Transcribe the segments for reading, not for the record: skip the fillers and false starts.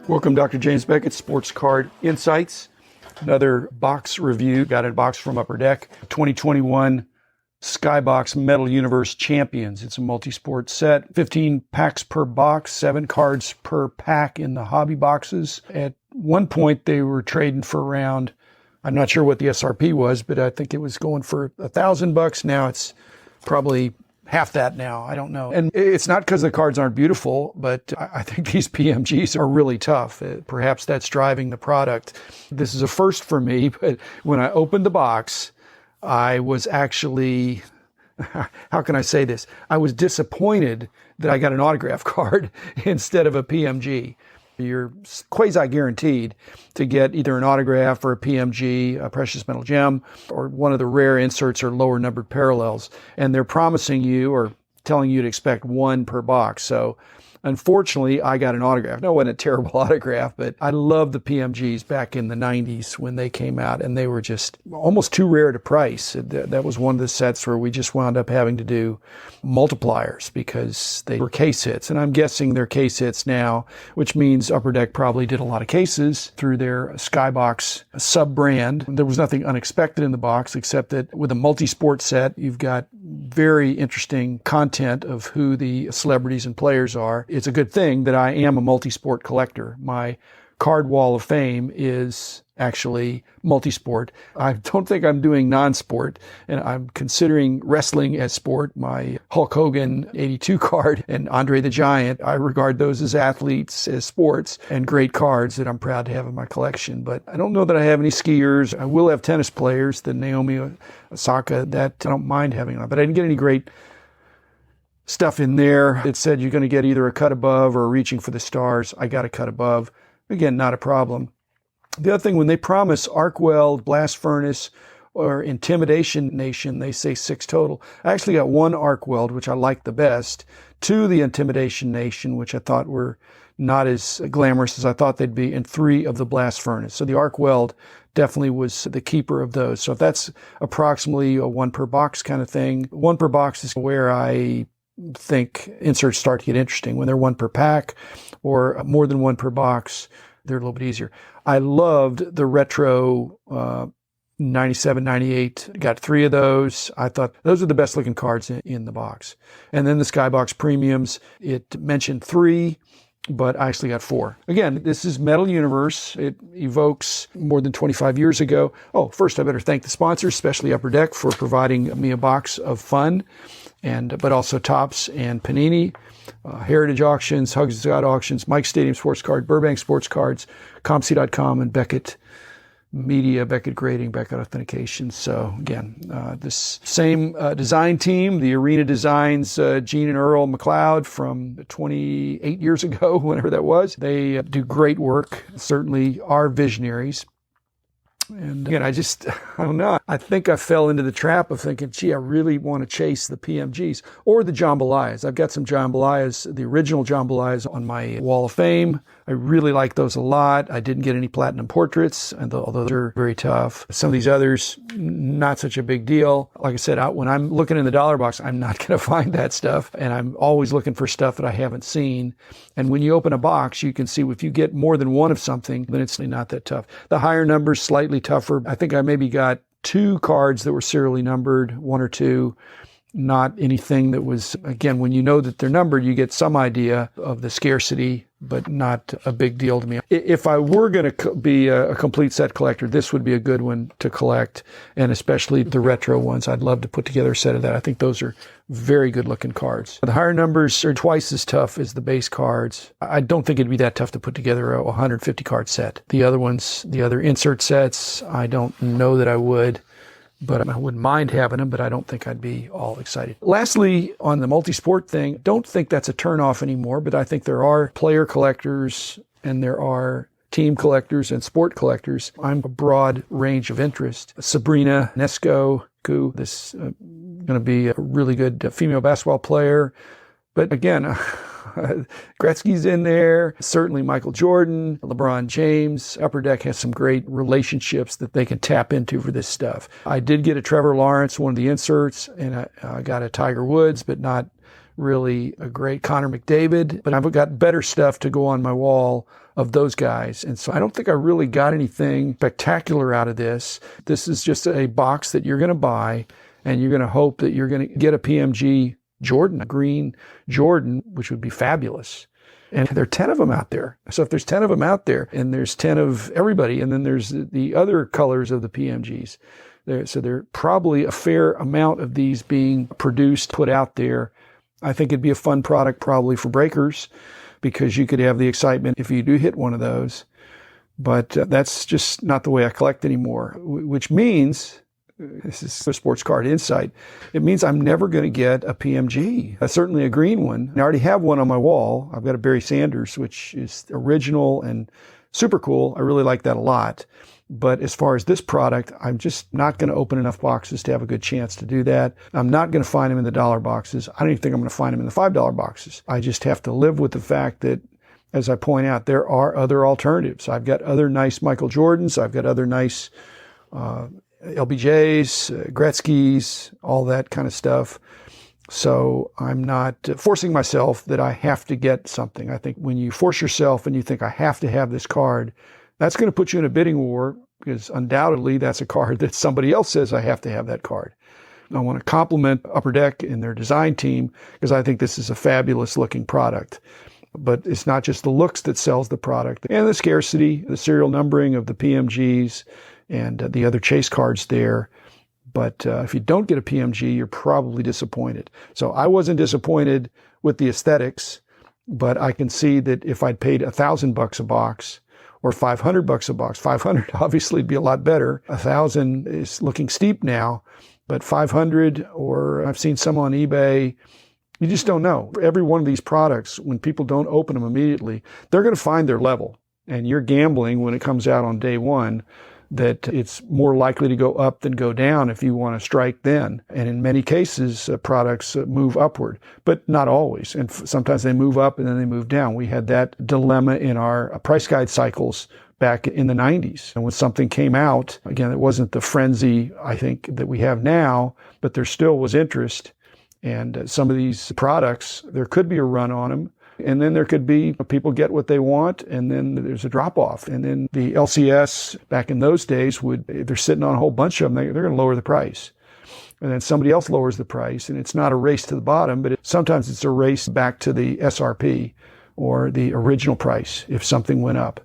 Welcome, Dr. James Beckett, Sports Card Insights. Another box review. Got a box from Upper Deck. 2021 SkyBox Metal Universe Champions. It's a multi-sport set. 15 packs per box, 7 cards per pack in the hobby boxes. At one point, they were trading for around, I'm not sure what the SRP was, but I think it was going for $1,000. Now it's probably half that now. I don't know. And it's not because the cards aren't beautiful, but I think these PMGs are really tough. Perhaps that's driving the product. This is a first for me, but when I opened the box, I was actually, how can I say this? I was disappointed that I got an autograph card instead of a PMG. You're quasi-guaranteed to get either an autograph or a PMG, a precious metal gem, or one of the rare inserts or lower numbered parallels. And they're promising you or telling you to expect 1 per box. So unfortunately, I got an autograph. No, it wasn't a terrible autograph, but I loved the PMGs back in the 90s when they came out, and they were just almost too rare to price. That was one of the sets where we just wound up having to do multipliers because they were case hits. And I'm guessing they're case hits now, which means Upper Deck probably did a lot of cases through their SkyBox sub-brand. There was nothing unexpected in the box except that with a multi-sport set, you've got very interesting content of who the celebrities and players are. It's a good thing that I am a multi-sport collector. My card wall of fame is actually multi-sport. I don't think I'm doing non-sport, and I'm considering wrestling as sport. My Hulk Hogan 82 card and Andre the Giant, I regard those as athletes, as sports, and great cards that I'm proud to have in my collection. But I don't know that I have any skiers. I will have tennis players, the Naomi Osaka, that I don't mind having on, but I didn't get any great stuff in there. It said you're going to get either a cut above or reaching for the stars. I got a cut above. Again, not a problem. The other thing, when they promise arc weld, blast furnace, or intimidation nation, they say 6 total. I actually got 1 arc weld, which I liked the best, 2 the intimidation nation, which I thought were not as glamorous as I thought they'd be, and 3 of the blast furnace. So the arc weld definitely was the keeper of those. So if that's approximately a 1 per box kind of thing, 1 per box is where I think inserts start to get interesting. When they're 1 per pack or more than 1 per box, they're a little bit easier. I loved the retro 97, 98. Got 3 of those. I thought those are the best looking cards in the box. And then the SkyBox Premiums, it mentioned 3, but I actually got 4. Again, this is Metal Universe. It evokes more than 25 years ago. Oh, first I better thank the sponsors, especially Upper Deck, for providing me a box of fun, but also Topps and Panini. Heritage Auctions, Hugs Scott Auctions, Mike Stadium Sports Card, Burbank Sports Cards, ComC.com, and Beckett Media, Beckett Grading, Beckett Authentication. So again, this same design team, the Arena Designs, Gene and Earl McLeod from 28 years ago, whenever that was, they do great work, certainly are visionaries. And again, I don't know. I think I fell into the trap of thinking, gee, I really want to chase the PMGs or the jambalayas. I've got some jambalayas, the original jambalayas on my wall of fame. I really like those a lot. I didn't get any platinum portraits, although they're very tough. Some of these others, not such a big deal. Like I said, when I'm looking in the dollar box, I'm not going to find that stuff. And I'm always looking for stuff that I haven't seen. And when you open a box, you can see if you get more than 1 of something, then it's not that tough. The higher numbers, slightly tougher. I think I maybe got 2 cards that were serially numbered, 1 or 2. Not anything that was, again, when you know that they're numbered, you get some idea of the scarcity, but not a big deal to me. If I were going to be a complete set collector, this would be a good one to collect, and especially the retro ones. I'd love to put together a set of that. I think those are very good looking cards. The higher numbers are twice as tough as the base cards. I don't think it'd be that tough to put together a 150 card set. The other ones, the other insert sets, I don't know that I would. But I wouldn't mind having them, but I don't think I'd be all excited. Lastly, on the multi-sport thing, don't think that's a turnoff anymore, but I think there are player collectors and there are team collectors and sport collectors. I'm a broad range of interest. Sabrina Nesco, this going to be a really good female basketball player. But again, Gretzky's in there, certainly Michael Jordan, LeBron James. Upper Deck has some great relationships that they can tap into for this stuff. I did get a Trevor Lawrence, one of the inserts, and I got a Tiger Woods, but not really a great Connor McDavid, but I've got better stuff to go on my wall of those guys. And so I don't think I really got anything spectacular out of this. This is just a box that you're going to buy, and you're going to hope that you're going to get a PMG Jordan, a green Jordan, which would be fabulous. And there are 10 of them out there. So if there's 10 of them out there, and there's 10 of everybody, and then there's the other colors of the PMGs, so there are probably a fair amount of these being produced, put out there. I think it'd be a fun product probably for breakers, because you could have the excitement if you do hit one of those. But that's just not the way I collect anymore, which means, this is a sports card insight, it means I'm never going to get a PMG, certainly a green one. I already have one on my wall. I've got a Barry Sanders, which is original and super cool. I really like that a lot. But as far as this product, I'm just not going to open enough boxes to have a good chance to do that. I'm not going to find them in the dollar boxes. I don't even think I'm going to find them in the $5 boxes. I just have to live with the fact that, as I point out, there are other alternatives. I've got other nice Michael Jordans. I've got other nice LBJs, Gretzky's, all that kind of stuff. So I'm not forcing myself that I have to get something. I think when you force yourself and you think I have to have this card, that's going to put you in a bidding war, because undoubtedly that's a card that somebody else says I have to have that card. I want to compliment Upper Deck and their design team, because I think this is a fabulous looking product. But it's not just the looks that sells the product, and the scarcity, the serial numbering of the PMGs and the other chase cards there. But if you don't get a PMG, you're probably disappointed. So I wasn't disappointed with the aesthetics, but I can see that if I'd paid $1,000 a box, or $500 a box, 500 obviously would be a lot better. 1,000 is looking steep now, but 500, or I've seen some on eBay. You just don't know. For every one of these products, when people don't open them immediately, they're going to find their level. And you're gambling when it comes out on day one that it's more likely to go up than go down if you want to strike then. And in many cases, products move upward, but not always. And sometimes they move up and then they move down. We had that dilemma in our price guide cycles back in the 90s. And when something came out, again, it wasn't the frenzy, I think, that we have now, but there still was interest. And some of these products, there could be a run on them. And then there could be people get what they want, and then there's a drop-off. And then the LCS back in those days if they're sitting on a whole bunch of them, they're going to lower the price. And then somebody else lowers the price, and it's not a race to the bottom, but sometimes it's a race back to the SRP or the original price if something went up.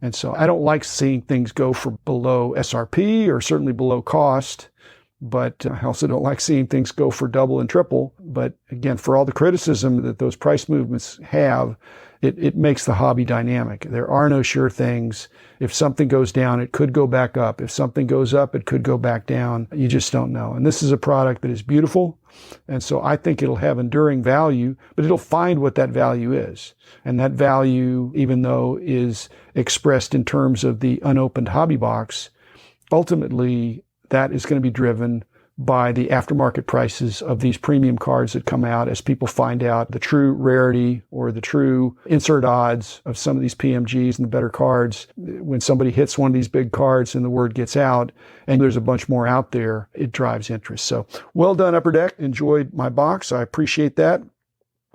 And so I don't like seeing things go for below SRP or certainly below cost. But I also don't like seeing things go for double and triple. But again, for all the criticism that those price movements have, it makes the hobby dynamic. There are no sure things. If something goes down, it could go back up. If something goes up, it could go back down. You just don't know. And this is a product that is beautiful. And so I think it'll have enduring value, but it'll find what that value is. And that value, even though is expressed in terms of the unopened hobby box, ultimately that is going to be driven by the aftermarket prices of these premium cards that come out as people find out the true rarity or the true insert odds of some of these PMGs and the better cards. When somebody hits one of these big cards and the word gets out and there's a bunch more out there, it drives interest. So well done, Upper Deck. Enjoyed my box. I appreciate that,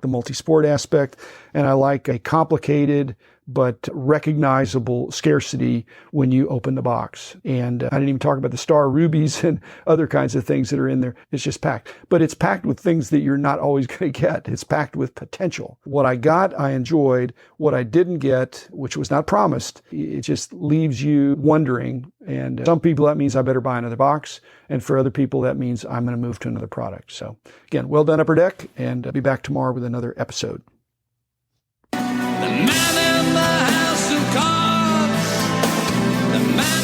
the multi-sport aspect, and I like a complicated but recognizable scarcity when you open the box. And I didn't even talk about the star rubies and other kinds of things that are in there. It's just packed. But it's packed with things that you're not always going to get. It's packed with potential. What I got, I enjoyed. What I didn't get, which was not promised, it just leaves you wondering. And some people, that means I better buy another box. And for other people, that means I'm going to move to another product. So again, well done, Upper Deck, and I'll be back tomorrow with another episode. The man in the house of cards, the man